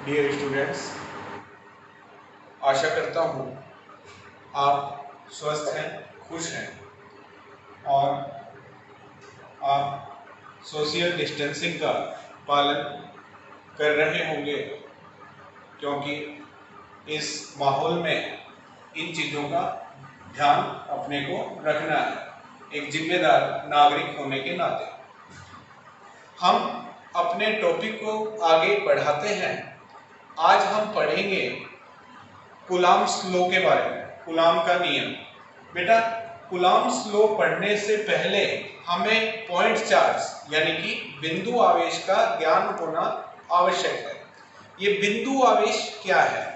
Dear students, आशा करता हूँ आप स्वस्थ हैं, खुश हैं और आप सोशल डिस्टेंसिंग का पालन कर रहे होंगे, क्योंकि इस माहौल में इन चीज़ों का ध्यान अपने को रखना है एक जिम्मेदार नागरिक होने के नाते। हम अपने टॉपिक को आगे बढ़ाते हैं। आज हम पढ़ेंगे कूलॉम्स लॉ के बारे में, कूलॉम का नियम। बेटा, कूलॉम्स लॉ पढ़ने से पहले हमें पॉइंट चार्ज यानी कि बिंदु आवेश का ज्ञान होना आवश्यक है। ये बिंदु आवेश क्या है?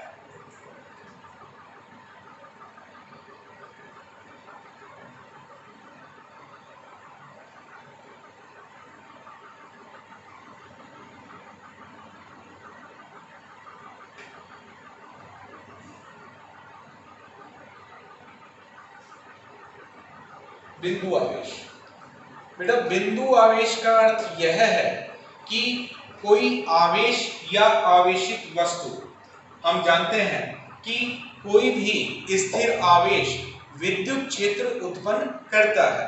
बिंदु आवेश। बेटा, बिंदु आवेश का अर्थ यह है कि कोई आवेश या आवेशित वस्तु, हम जानते हैं कि कोई भी स्थिर आवेश विद्युत क्षेत्र उत्पन्न करता है।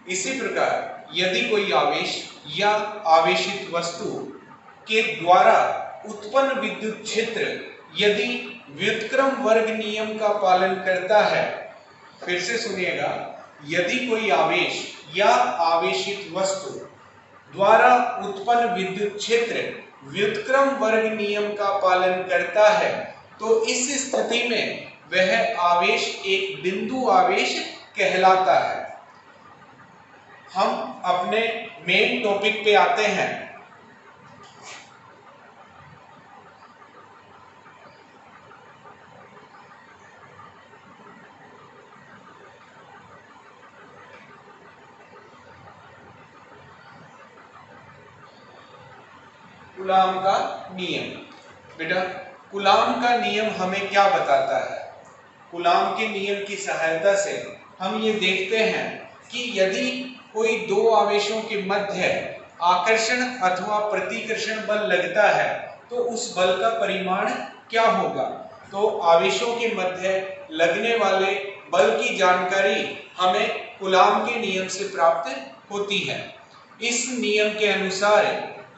इसी प्रकार यदि कोई आवेश या आवेशित वस्तु के द्वारा उत्पन्न विद्युत क्षेत्र यदि व्युत्क्रम वर्ग नियम का पालन करता है, फिर से सुनिएगा, यदि कोई आवेश या आवेशित वस्तु द्वारा उत्पन्न विद्युत क्षेत्र व्युत्क्रम वर्ग नियम का पालन करता है, तो इस स्थिति में वह आवेश एक बिंदु आवेश कहलाता है। हम अपने मेन टॉपिक पे आते हैं। कूलॉम का नियम। बेटा, कूलॉम का नियम हमें क्या बताता है? कूलॉम के नियम की सहायता से हम ये देखते हैं कि यदि कोई दो आवेशों के मध्य आकर्षण अथवा प्रतिकर्षण बल लगता है तो उस बल का परिमाण क्या होगा। तो आवेशों के मध्य लगने वाले बल की जानकारी हमें कूलॉम के नियम से प्राप्त होती है। इस नियम के अनुसार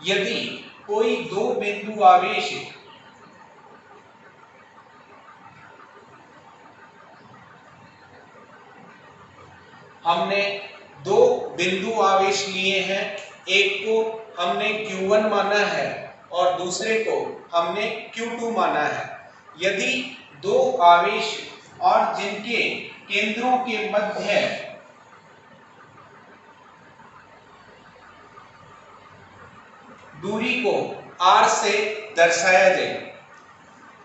यदि कोई दो बिंदु आवेश हमने दो बिंदु आवेश लिए हैं, एक को हमने Q1 माना है और दूसरे को हमने Q2 माना है। यदि दो आवेश और जिनके केंद्रों के मध्य दूरी को R से दर्शाया जाए,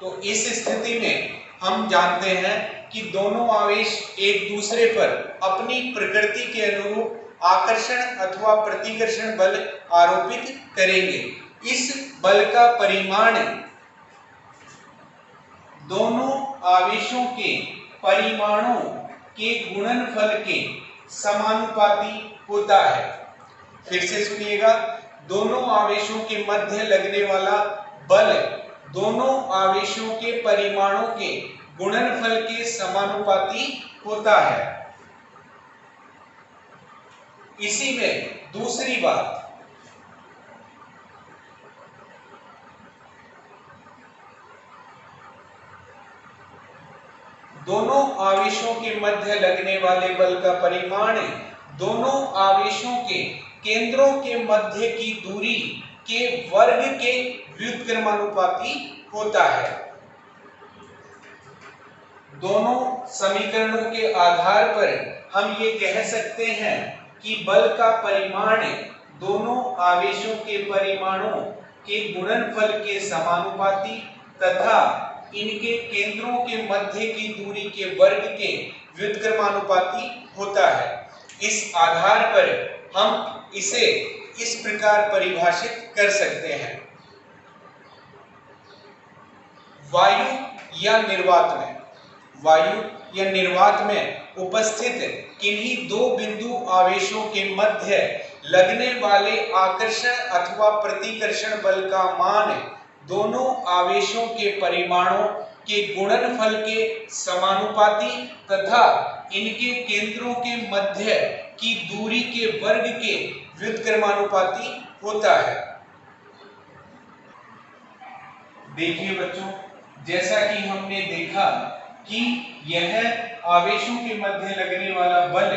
तो इस स्थिति में हम जानते हैं कि दोनों आवेश एक दूसरे पर अपनी प्रकृति के अनुरूप आकर्षण अथवा प्रतिकर्षण बल आरोपित करेंगे। इस बल का परिमाण दोनों आवेशों के परिमाणों के गुणनफल के समानुपाती होता है। फिर से सुनिएगा, दोनों आवेशों के मध्य लगने वाला बल दोनों आवेशों के परिमाणों के गुणनफल के समानुपाती होता है। इसी में दूसरी बात, दोनों आवेशों के मध्य लगने वाले बल का परिमाण दोनों आवेशों के केंद्रों के मध्य की दूरी के वर्ग के व्युत्क्रमानुपाती होता है। दोनों समीकरणों के आधार पर हम ये कह सकते हैं कि बल का परिमाण दोनों आवेशों के परिमाणों के गुणनफल के समानुपाती तथा इनके केंद्रों के मध्य की दूरी के वर्ग के व्युत्क्रमानुपाती होता है। इस आधार पर हम इसे इस प्रकार परिभाषित कर सकते हैं। वायु या निर्वात में उपस्थित किन्हीं दो बिंदु आवेशों के मध्य लगने वाले आकर्षण अथवा प्रतिकर्षण बल का मान दोनों आवेशों के परिमाणों के गुणनफल के समानुपाती तथा इनके केंद्रों के मध्य की दूरी के वर्ग के व्युत्क्रमानुपाती होता है। देखिए बच्चों, जैसा कि हमने देखा कि यह आवेशों के मध्य लगने वाला बल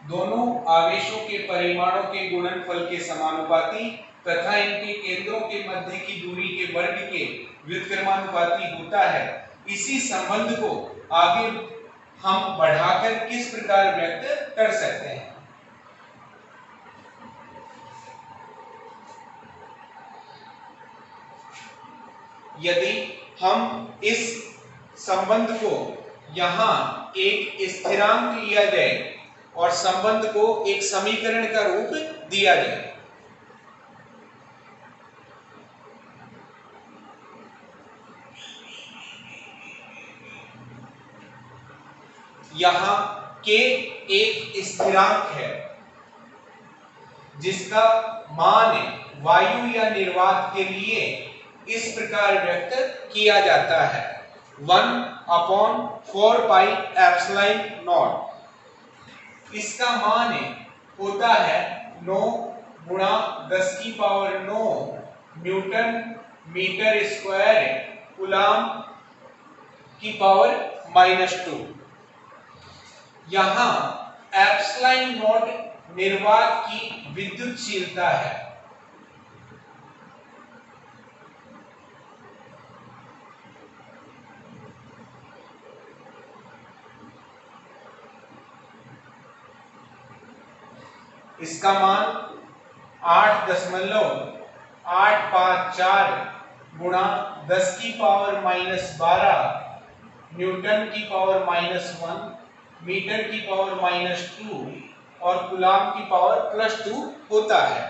दोनों आवेशों के परिमाणों के गुणनफल के समानुपाती तथा इनके केंद्रों के मध्य की दूरी के वर्ग के व्युत्क्रमानुपाती होता है। इसी संबंध को आगे हम बढ़ाकर किस प्रकार व्यक्त कर सकते हैं? यदि हम इस संबंध को यहां एक स्थिरांक लिया जाए और संबंध को एक समीकरण का रूप दिया जाए, यहां k एक स्थिरांक है जिसका मान वायु या निर्वात के लिए इस प्रकार व्यक्त किया जाता है 1/4 पाई एप्सिलॉन नॉट। इसका मान होता है 9 गुणा 10 की power 9 newton metre square coulomb की पावर -2। यहां एप्सिलॉन नॉट निर्वात की विद्युतशीलता है। इसका मान 8.854 गुणा 10 की पावर -12 न्यूटन की पावर -1 मीटर की पावर -2 और कूलाम की पावर +2 होता है।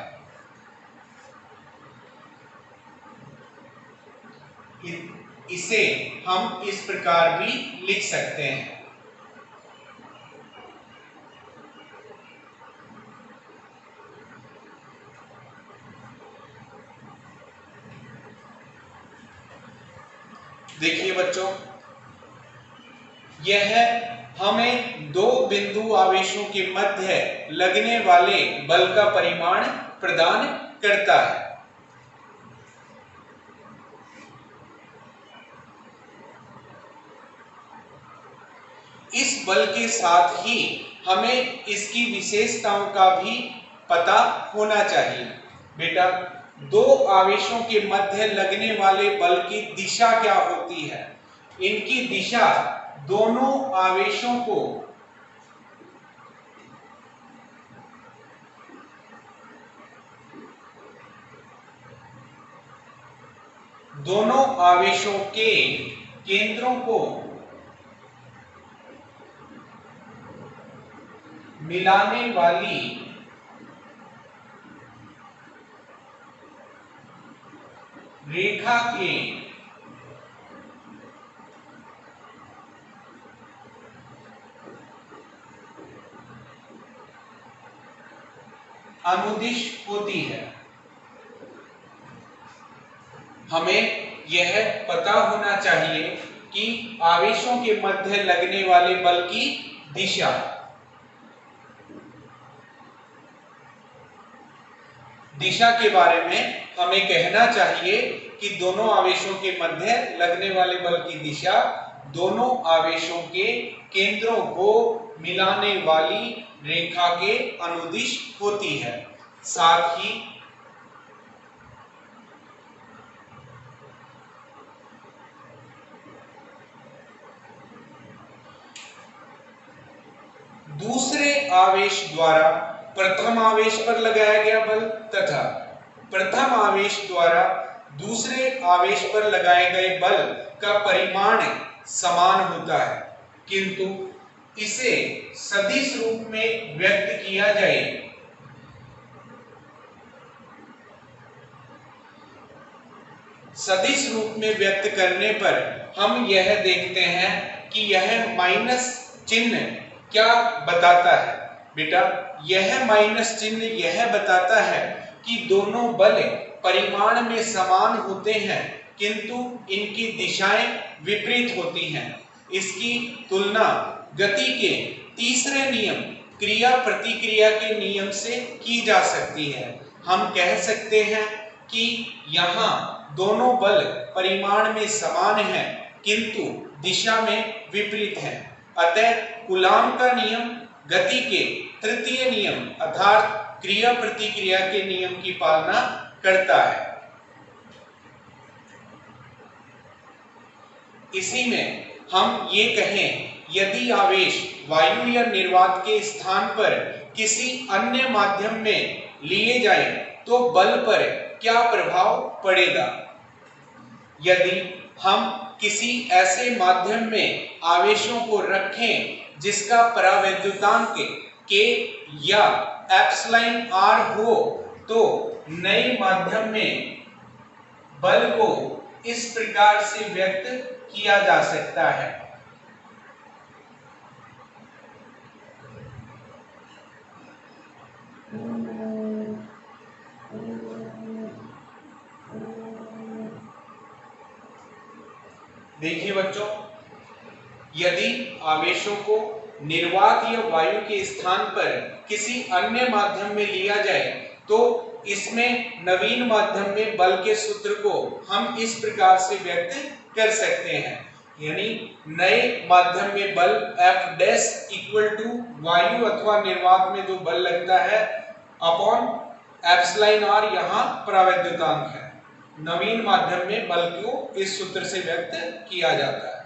इसे हम इस प्रकार भी लिख सकते हैं। देखिए बच्चों, यह हमें दो बिंदु आवेशों के मध्य लगने वाले बल का परिमाण प्रदान करता है। इस बल के साथ ही हमें इसकी विशेषताओं का भी पता होना चाहिए। बेटा, दो आवेशों के मध्य लगने वाले बल की दिशा क्या होती है? इनकी दिशा दोनों आवेशों को के केंद्रों को मिलाने वाली रेखा के अनुदिश होती है। हमें यह पता होना चाहिए कि आवेशों के मध्य लगने वाले बल की दिशा के बारे में हमें कहना चाहिए कि दोनों आवेशों के मध्य लगने वाले बल की दिशा दोनों आवेशों के केंद्रों को मिलाने वाली रेखा के अनुदिश होती है। साथ ही दूसरे आवेश द्वारा प्रथम आवेश पर लगाया गया बल तथा प्रथम आवेश द्वारा दूसरे आवेश पर लगाए गए बल का परिमाण समान होता है, किंतु इसे सदिश रूप में व्यक्त किया जाए। सदिश रूप में व्यक्त करने पर हम यह देखते हैं कि यह माइनस चिन्ह क्या बताता है? बेटा, यह माइनस चिन्ह यह बताता है कि दोनों बल परिमाण में समान होते हैं, किंतु इनकी दिशाएं विपरीत होती हैं। इसकी तुलना गति के तीसरे नियम क्रिया प्रतिक्रिया के नियम से की जा सकती है। हम कह सकते हैं कि यहाँ दोनों बल परिमाण में समान हैं किंतु दिशा में विपरीत हैं। अतः कूलॉम का नियम गति के तृतीय नियम अर्थात क्रिया प्रतिक्रिया के नियम की पालना करता है। इसी में हम ये कहें, यदि आवेश वायु या निर्वात के स्थान पर किसी अन्य माध्यम में लिए जाए तो बल पर क्या प्रभाव पड़ेगा। यदि हम किसी ऐसे माध्यम में आवेशों को रखें जिसका परावैद्युतांक K या एप्सिलॉन r हो, तो नए माध्यम में बल को इस प्रकार से व्यक्त किया जा सकता है। देखिए बच्चों, यदि आवेशों को निर्वात या वायु के स्थान पर किसी अन्य माध्यम में लिया जाए तो इसमें नवीन माध्यम में बल के सूत्र को हम इस प्रकार से व्यक्त कर सकते हैं, यानी नए माध्यम में बल F डैश इक्वल टू वायु अथवा निर्वात में जो बल लगता है अपॉन एप्सिलॉन r यहाँ परावैद्युतांक है। नवीन माध्यम में बल को इस सूत्र से व्यक्त किया जाता है।